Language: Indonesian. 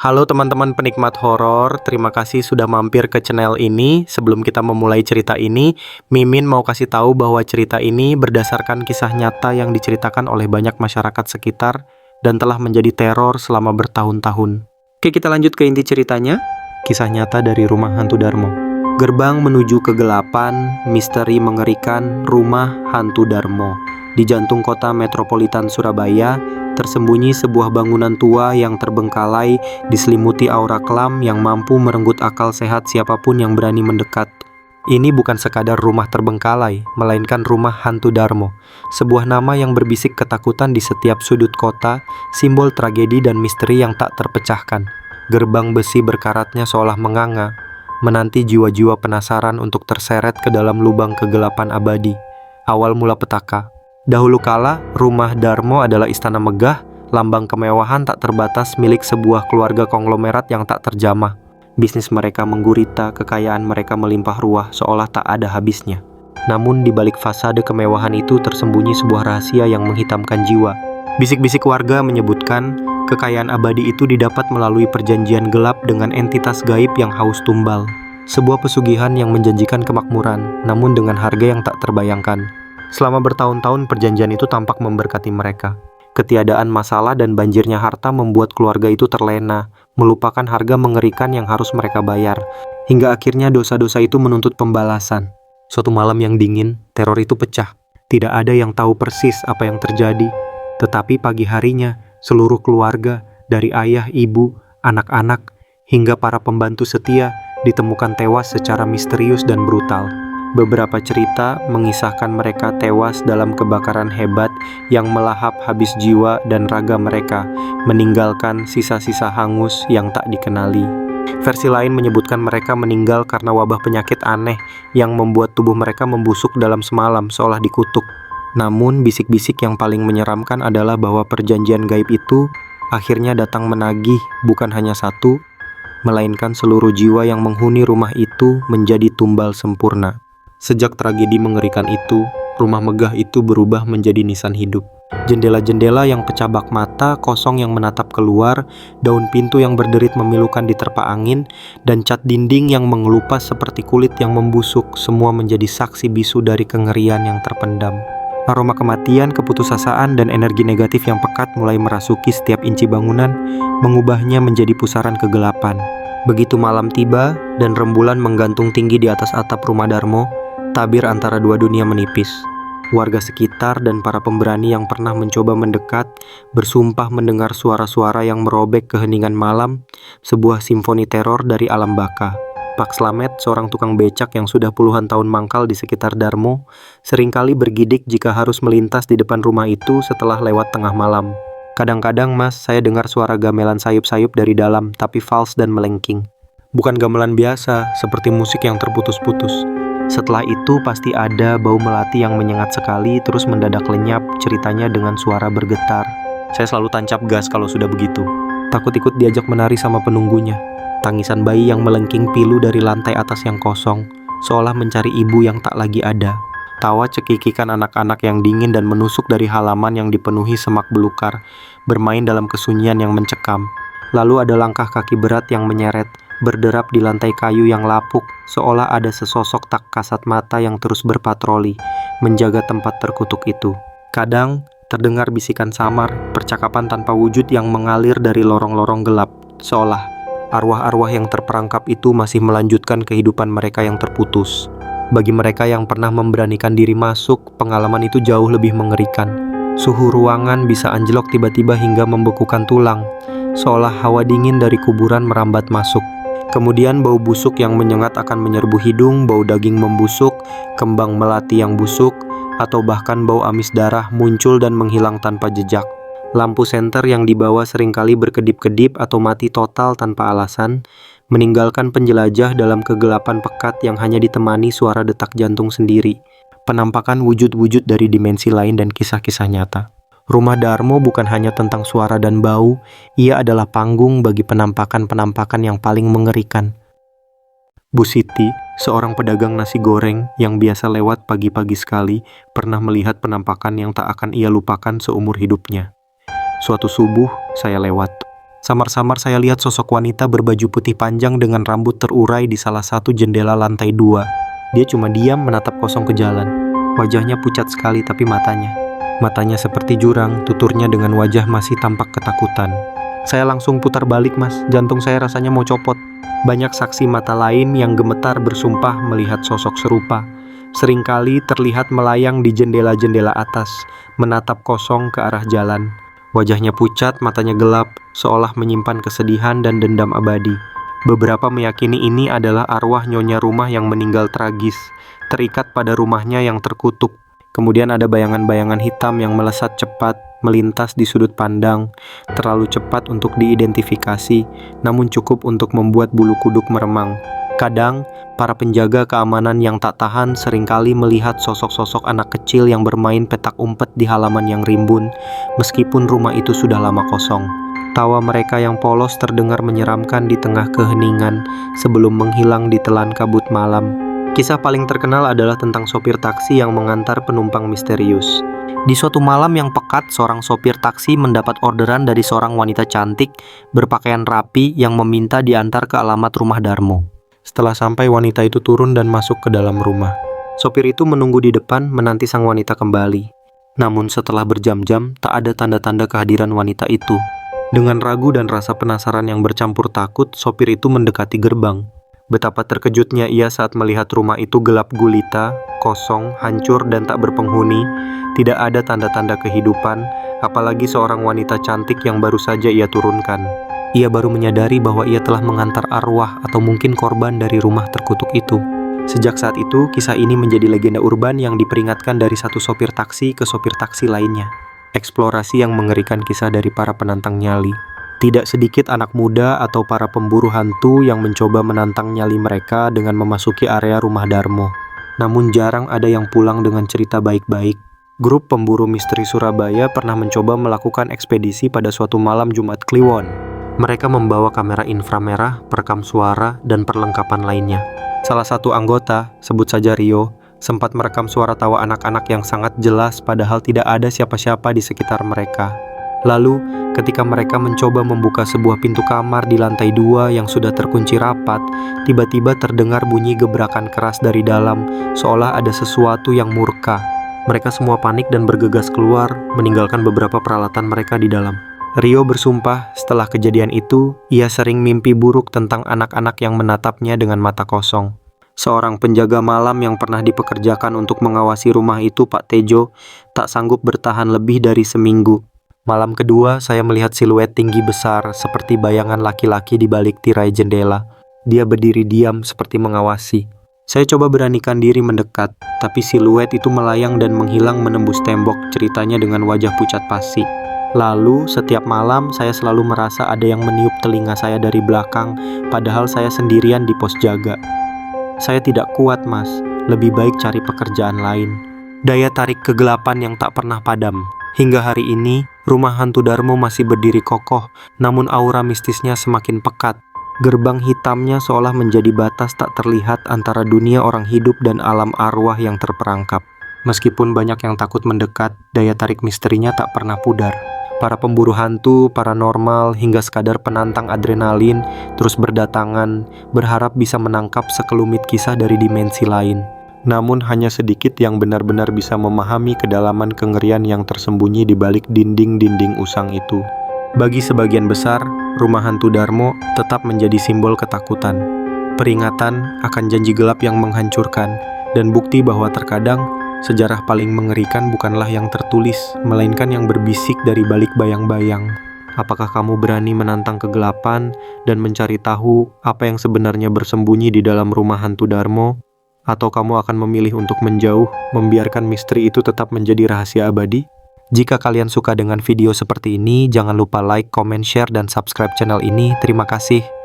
Halo teman-teman penikmat horor, terima kasih sudah mampir ke channel ini. Sebelum kita memulai cerita ini, Mimin mau kasih tahu bahwa cerita ini berdasarkan kisah nyata yang diceritakan oleh banyak masyarakat sekitar dan telah menjadi teror selama bertahun-tahun. Oke, kita lanjut ke inti ceritanya. Kisah nyata dari Rumah Hantu Darmo. Gerbang menuju kegelapan, misteri mengerikan Rumah Hantu Darmo. Di jantung kota metropolitan Surabaya, tersembunyi sebuah bangunan tua yang terbengkalai, diselimuti aura kelam yang mampu merenggut akal sehat siapapun yang berani mendekat. Ini bukan sekadar rumah terbengkalai, melainkan Rumah Hantu Darmo, sebuah nama yang berbisik ketakutan di setiap sudut kota, simbol tragedi dan misteri yang tak terpecahkan. Gerbang besi berkaratnya seolah menganga, menanti jiwa-jiwa penasaran untuk terseret ke dalam lubang kegelapan abadi. Awal mula petaka. Dahulu kala, Rumah Darmo adalah istana megah, lambang kemewahan tak terbatas milik sebuah keluarga konglomerat yang tak terjamah. Bisnis mereka menggurita, kekayaan mereka melimpah ruah seolah tak ada habisnya. Namun di balik fasade kemewahan itu tersembunyi sebuah rahasia yang menghitamkan jiwa. Bisik-bisik warga menyebutkan, kekayaan abadi itu didapat melalui perjanjian gelap dengan entitas gaib yang haus tumbal. Sebuah pesugihan yang menjanjikan kemakmuran, namun dengan harga yang tak terbayangkan. Selama bertahun-tahun perjanjian itu tampak memberkati mereka. Ketiadaan masalah dan banjirnya harta membuat keluarga itu terlena, melupakan harga mengerikan yang harus mereka bayar. Hingga akhirnya dosa-dosa itu menuntut pembalasan. Suatu malam yang dingin, teror itu pecah. Tidak ada yang tahu persis apa yang terjadi. Tetapi pagi harinya, seluruh keluarga, dari ayah, ibu, anak-anak, hingga para pembantu setia, ditemukan tewas secara misterius dan brutal. Beberapa cerita mengisahkan mereka tewas dalam kebakaran hebat yang melahap habis jiwa dan raga mereka, meninggalkan sisa-sisa hangus yang tak dikenali. Versi lain menyebutkan mereka meninggal karena wabah penyakit aneh yang membuat tubuh mereka membusuk dalam semalam seolah dikutuk. Namun bisik-bisik yang paling menyeramkan adalah bahwa perjanjian gaib itu akhirnya datang menagih bukan hanya satu, melainkan seluruh jiwa yang menghuni rumah itu menjadi tumbal sempurna. Sejak tragedi mengerikan itu, rumah megah itu berubah menjadi nisan hidup. Jendela-jendela yang pecah bak mata, kosong yang menatap keluar, daun pintu yang berderit memilukan diterpa angin, dan cat dinding yang mengelupas seperti kulit yang membusuk, semua menjadi saksi bisu dari kengerian yang terpendam. Aroma kematian, keputusasaan, dan energi negatif yang pekat mulai merasuki setiap inci bangunan, mengubahnya menjadi pusaran kegelapan. Begitu malam tiba, dan rembulan menggantung tinggi di atas atap Rumah Darmo, tabir antara dua dunia menipis. Warga sekitar dan para pemberani yang pernah mencoba mendekat bersumpah mendengar suara-suara yang merobek keheningan malam, sebuah simfoni teror dari alam baka. Pak Slamet, seorang tukang becak yang sudah puluhan tahun mangkal di sekitar Darmo, seringkali bergidik jika harus melintas di depan rumah itu setelah lewat tengah malam. Kadang-kadang, Mas, saya dengar suara gamelan sayup-sayup dari dalam, tapi fals dan melengking. Bukan gamelan biasa, seperti musik yang terputus-putus. Setelah itu pasti ada bau melati yang menyengat sekali, terus mendadak lenyap, ceritanya dengan suara bergetar. Saya selalu tancap gas kalau sudah begitu. Takut ikut diajak menari sama penunggunya. Tangisan bayi yang melengking pilu dari lantai atas yang kosong, seolah mencari ibu yang tak lagi ada. Tawa cekikikan anak-anak yang dingin dan menusuk dari halaman yang dipenuhi semak belukar, bermain dalam kesunyian yang mencekam. Lalu ada langkah kaki berat yang menyeret, berderap di lantai kayu yang lapuk, seolah ada sesosok tak kasat mata yang terus berpatroli, menjaga tempat terkutuk itu. Kadang, terdengar bisikan samar, percakapan tanpa wujud yang mengalir dari lorong-lorong gelap, seolah arwah-arwah yang terperangkap itu masih melanjutkan kehidupan mereka yang terputus. Bagi mereka yang pernah memberanikan diri masuk, pengalaman itu jauh lebih mengerikan. Suhu ruangan bisa anjlok tiba-tiba hingga membekukan tulang, seolah hawa dingin dari kuburan merambat masuk. Kemudian bau busuk yang menyengat akan menyerbu hidung, bau daging membusuk, kembang melati yang busuk, atau bahkan bau amis darah muncul dan menghilang tanpa jejak. Lampu senter yang dibawa seringkali berkedip-kedip atau mati total tanpa alasan, meninggalkan penjelajah dalam kegelapan pekat yang hanya ditemani suara detak jantung sendiri. Penampakan wujud-wujud dari dimensi lain dan kisah-kisah nyata. Rumah Darmo bukan hanya tentang suara dan bau, ia adalah panggung bagi penampakan-penampakan yang paling mengerikan. Bu Siti, seorang pedagang nasi goreng yang biasa lewat pagi-pagi sekali, pernah melihat penampakan yang tak akan ia lupakan seumur hidupnya. Suatu subuh, saya lewat. Samar-samar saya lihat sosok wanita berbaju putih panjang dengan rambut terurai di salah satu jendela lantai 2. Dia cuma diam menatap kosong ke jalan. Wajahnya pucat sekali tapi matanya seperti jurang, tuturnya dengan wajah masih tampak ketakutan. Saya langsung putar balik mas, jantung saya rasanya mau copot. Banyak saksi mata lain yang gemetar bersumpah melihat sosok serupa. Seringkali terlihat melayang di jendela-jendela atas, menatap kosong ke arah jalan. Wajahnya pucat, matanya gelap, seolah menyimpan kesedihan dan dendam abadi. Beberapa meyakini ini adalah arwah nyonya rumah yang meninggal tragis, terikat pada rumahnya yang terkutuk. Kemudian ada bayangan-bayangan hitam yang melesat cepat, melintas di sudut pandang, terlalu cepat untuk diidentifikasi, namun cukup untuk membuat bulu kuduk meremang. Kadang, para penjaga keamanan yang tak tahan seringkali melihat sosok-sosok anak kecil yang bermain petak umpet di halaman yang rimbun, meskipun rumah itu sudah lama kosong. Tawa mereka yang polos terdengar menyeramkan di tengah keheningan sebelum menghilang di telan kabut malam. Kisah paling terkenal adalah tentang sopir taksi yang mengantar penumpang misterius. Di suatu malam yang pekat, seorang sopir taksi mendapat orderan dari seorang wanita cantik berpakaian rapi yang meminta diantar ke alamat rumah Darmo. Setelah sampai, wanita itu turun dan masuk ke dalam rumah. Sopir itu menunggu di depan menanti sang wanita kembali. Namun setelah berjam-jam, tak ada tanda-tanda kehadiran wanita itu. Dengan ragu dan rasa penasaran yang bercampur takut, sopir itu mendekati gerbang. Betapa terkejutnya ia saat melihat rumah itu gelap gulita, kosong, hancur dan tak berpenghuni. Tidak ada tanda-tanda kehidupan, apalagi seorang wanita cantik yang baru saja ia turunkan. Ia baru menyadari bahwa ia telah mengantar arwah atau mungkin korban dari rumah terkutuk itu. Sejak saat itu, kisah ini menjadi legenda urban yang diperingatkan dari satu sopir taksi ke sopir taksi lainnya. Eksplorasi yang mengerikan kisah dari para penantang nyali. Tidak sedikit anak muda atau para pemburu hantu yang mencoba menantang nyali mereka dengan memasuki area rumah Darmo. Namun jarang ada yang pulang dengan cerita baik-baik. Grup pemburu misteri Surabaya pernah mencoba melakukan ekspedisi pada suatu malam Jumat Kliwon. Mereka membawa kamera inframerah, perekam suara, dan perlengkapan lainnya. Salah satu anggota, sebut saja Rio, sempat merekam suara tawa anak-anak yang sangat jelas padahal tidak ada siapa-siapa di sekitar mereka. Lalu, ketika mereka mencoba membuka sebuah pintu kamar di lantai 2 yang sudah terkunci rapat, tiba-tiba terdengar bunyi gebrakan keras dari dalam, seolah ada sesuatu yang murka. Mereka semua panik dan bergegas keluar, meninggalkan beberapa peralatan mereka di dalam. Rio bersumpah setelah kejadian itu, ia sering mimpi buruk tentang anak-anak yang menatapnya dengan mata kosong. Seorang penjaga malam yang pernah dipekerjakan untuk mengawasi rumah itu, Pak Tejo, tak sanggup bertahan lebih dari seminggu. Malam kedua, saya melihat siluet tinggi besar seperti bayangan laki-laki di balik tirai jendela. Dia berdiri diam seperti mengawasi. Saya coba beranikan diri mendekat, tapi siluet itu melayang dan menghilang menembus tembok, ceritanya dengan wajah pucat pasi. Lalu, setiap malam saya selalu merasa ada yang meniup telinga saya dari belakang, padahal saya sendirian di pos jaga. Saya tidak kuat, Mas. Lebih baik cari pekerjaan lain. Daya tarik kegelapan yang tak pernah padam. Hingga hari ini, rumah hantu Darmo masih berdiri kokoh, namun aura mistisnya semakin pekat. Gerbang hitamnya seolah menjadi batas tak terlihat antara dunia orang hidup dan alam arwah yang terperangkap. Meskipun banyak yang takut mendekat, daya tarik misterinya tak pernah pudar. Para pemburu hantu, paranormal, hingga sekadar penantang adrenalin terus berdatangan, berharap bisa menangkap sekelumit kisah dari dimensi lain. Namun hanya sedikit yang benar-benar bisa memahami kedalaman kengerian yang tersembunyi di balik dinding-dinding usang itu. Bagi sebagian besar, rumah hantu Darmo tetap menjadi simbol ketakutan, peringatan akan janji gelap yang menghancurkan, dan bukti bahwa terkadang sejarah paling mengerikan bukanlah yang tertulis, melainkan yang berbisik dari balik bayang-bayang. Apakah kamu berani menantang kegelapan dan mencari tahu apa yang sebenarnya bersembunyi di dalam rumah hantu Darmo? Atau kamu akan memilih untuk menjauh, membiarkan misteri itu tetap menjadi rahasia abadi? Jika kalian suka dengan video seperti ini, jangan lupa like, comment, share, dan subscribe channel ini. Terima kasih.